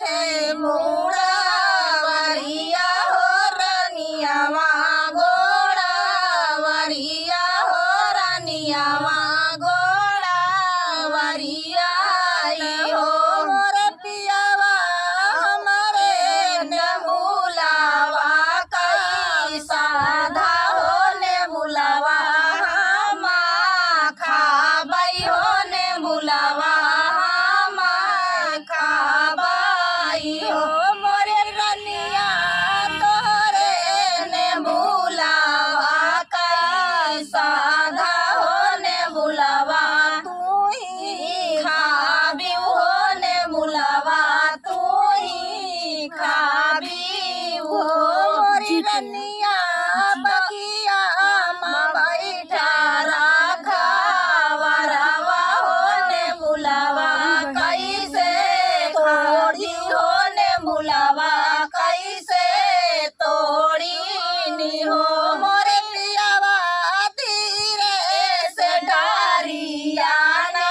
बैठे मुड़ा वरिया हो रनियावा गोड़ा वरिया हो रनियावा गोड़ा वरिया हो मोर पियावा हमारे नेमुलावा कई साधा हो नेमुलावा हमा खाबई हो नेमुलावा हमा खाबई हो मोरे रनिया तोरे नेमुलावा कई साधा हो नेमुलावा तू ही खाबी हो नेमुलावा तू ही खाबी हो मोरी रनिया बगिया माँ बैठा रखा वरवा हो नेमुलावा कैसे तोड़ी हो नेमुलावा कैसे तोड़ी नी हो मोरे पियावा धीरे से डारिया ना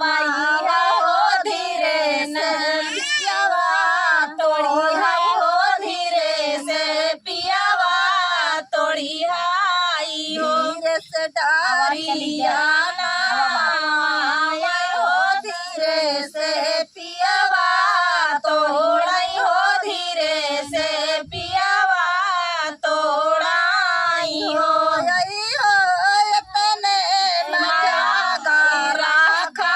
वैया हो धीरे से पियावा तोड़ी हाई हो धीरे से पियावा तोड़ी हाई हो धीरे से डारिया ना वैया हो धीरे से पियावा तोड़ाई हो धीरे से पियावा तोड़ाई हो यही हो तने मजा रखा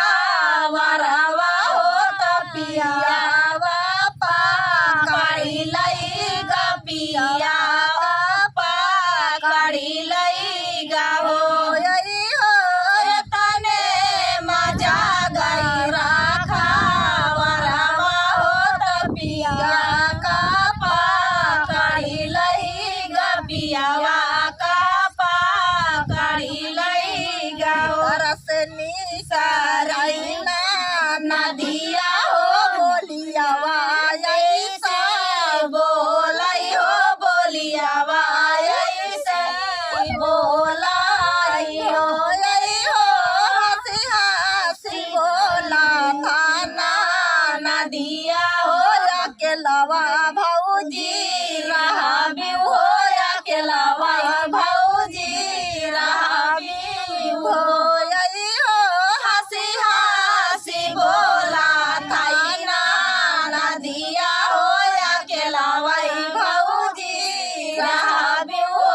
वरवा हो तपियावा पकड़ी लई गपियावा पकड़ी लई गा हो यही हो तने मजा रखा वरवा हो तपिया का पकड़ी लई गपियावा का पकड़ी लई गा रसनी साराइना नदिया हो बोलियावा ऐसा बोलाई हो बोलियावा ऐसे बोलाई हो यही हो हंसी हंसी बोला थाना नदिया हो अकेलावा भौजी रहा भी हो अकेलावा भौजी रहा भी हो यही हो हंसी हंसी बोला थाना नदिया हो अकेलावा भौजी रहा भी हो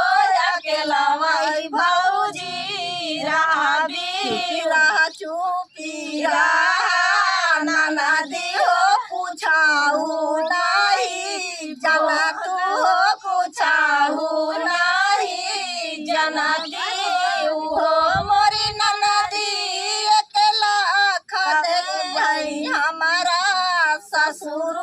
अकेलावा भौजी रहा भी रहा चुपी रहा नदी हो पूछाऊ नहीं जना तू हो पूछाऊ नहीं जनती हो मोरी ननदी अकेला खदे भाई हमारा ससुर